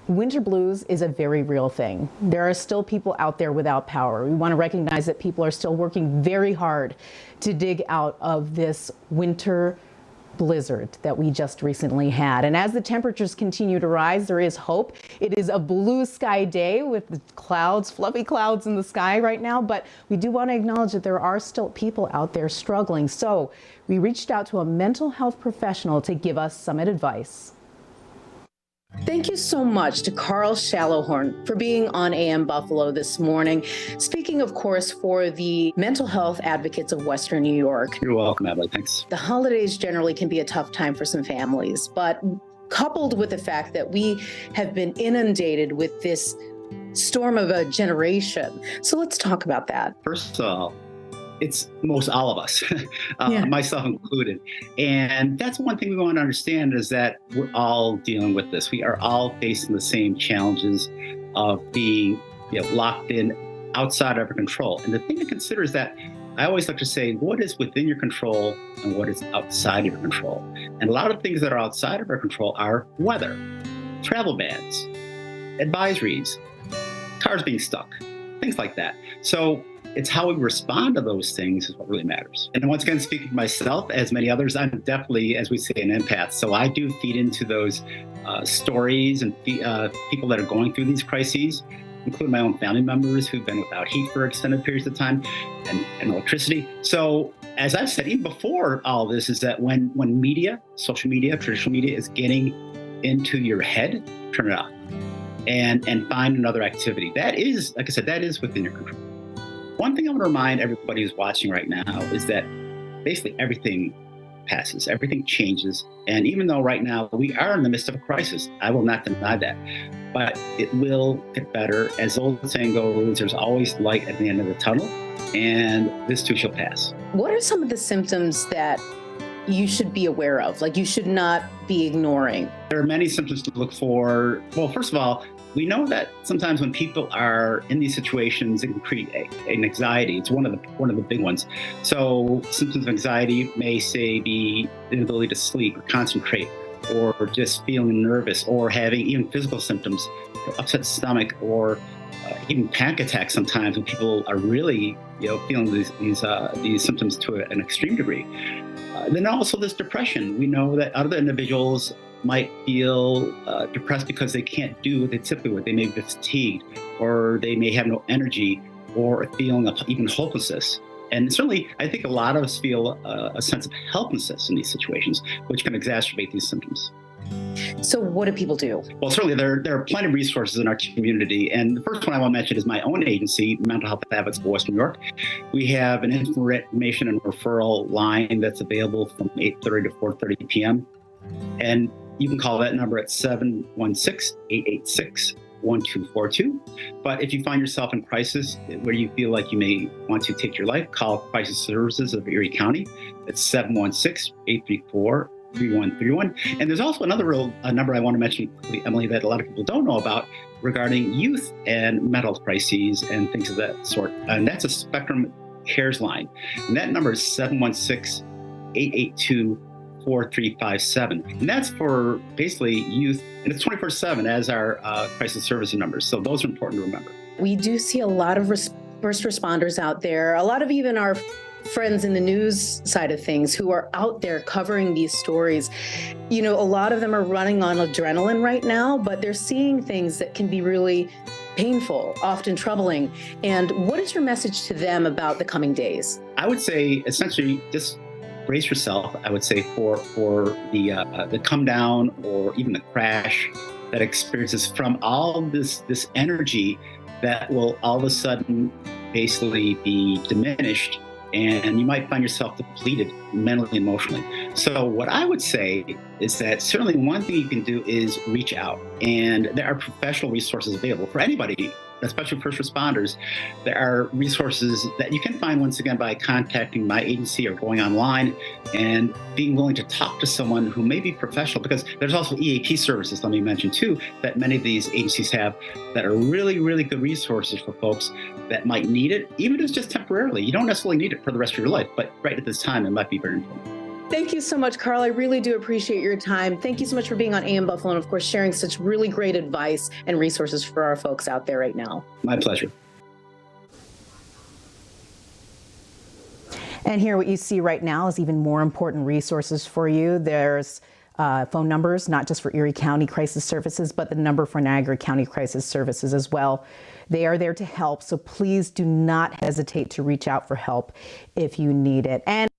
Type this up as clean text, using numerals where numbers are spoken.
Winter blues is a very real thing. There are still people out there without power. We want to recognize that people are still working very hard to dig out of this winter blizzard that we just recently had. And as the temperatures continue to rise, there is hope. It is a blue sky day with clouds, fluffy clouds in the sky right now, but we do want to acknowledge that there are still people out there struggling. So we reached out to a mental health professional to give us some advice. Thank you so much to Carl Shallowhorn for being on AM Buffalo this morning. Speaking, of course, for the mental health advocates of Western New York. You're welcome, Emily. Thanks. The holidays generally can be a tough time for some families, but coupled with the fact that we have been inundated with this storm of a generation. So let's talk about that. First of all, it's most all of us, myself included. And that's one thing we want to understand is that we're all dealing with this. We are all facing the same challenges of being locked in outside of our control. And the thing to consider is that I always like to say, what is within your control and what is outside of your control? And a lot of things that are outside of our control are weather, travel bans, advisories, cars being stuck, things like that. So it's how we respond to those things is what really matters. And once again, speaking for myself, as many others, I'm definitely, as we say, an empath. So I do feed into those stories and people that are going through these crises, including my own family members who've been without heat for extended periods of time and electricity. So as I've said, even before all this, is that when media, social media, traditional media is getting into your head, turn it off and find another activity. That is, like I said, that is within your control. One thing I want to remind everybody who's watching right now is that basically everything passes, everything changes. And even though right now we are in the midst of a crisis, I will not deny that, but it will get better. As the old saying goes, there's always light at the end of the tunnel, and this too shall pass. What are some of the symptoms that you should be aware of, like you should not be ignoring? There are many symptoms to look for. Well, first of all, we know that sometimes when people are in these situations, it can create an anxiety. It's one of the big ones. So symptoms of anxiety may say be inability to sleep or concentrate, or just feeling nervous, or having even physical symptoms, upset stomach, or even panic attacks. Sometimes when people are really, feeling these symptoms to an extreme degree. Then also this depression. We know that other individuals might feel depressed because they can't do what they typically would. They may be fatigued, or they may have no energy, or a feeling of even hopelessness. And certainly, I think a lot of us feel a sense of helplessness in these situations, which can exacerbate these symptoms. So what do people do? Well, certainly there are plenty of resources in our community. And the first one I want to mention is my own agency, Mental Health Advocates of Western New York. We have an information and referral line that's available from 8:30 to 4:30 p.m. And you can call that number at 716-886-1242. But if you find yourself in crisis where you feel like you may want to take your life, call Crisis Services of Erie County. It's 716-834-3131. And there's also another number I want to mention, Emily, that a lot of people don't know about regarding youth and mental crises and things of that sort. And that's a Spectrum Cares line. And that number is 716-882-4357. And that's for basically youth, and it's 24/7 as our crisis service numbers. So those are important to remember. We do see a lot of first responders out there, a lot of even our friends in the news side of things who are out there covering these stories. A lot of them are running on adrenaline right now, but they're seeing things that can be really painful, often troubling. And what is your message to them about the coming days? I would say essentially just brace yourself, I would say, for the come down or even the crash that experiences from all this energy that will all of a sudden basically be diminished, and you might find yourself depleted mentally and emotionally. So what I would say is that certainly one thing you can do is reach out, and there are professional resources available for anybody, especially first responders. There are resources that you can find, once again, by contacting my agency or going online and being willing to talk to someone who may be professional, because there's also EAP services, let me mention too, that many of these agencies have that are really, really good resources for folks that might need it, even if it's just temporarily. You don't necessarily need it for the rest of your life, but right at this time, it might be very important. Thank you so much, Carl. I really do appreciate your time. Thank you so much for being on AM Buffalo and, of course, sharing such really great advice and resources for our folks out there right now. My pleasure. And here, what you see right now is even more important resources for you. There's phone numbers, not just for Erie County Crisis Services, but the number for Niagara County Crisis Services as well. They are there to help, so please do not hesitate to reach out for help if you need it. And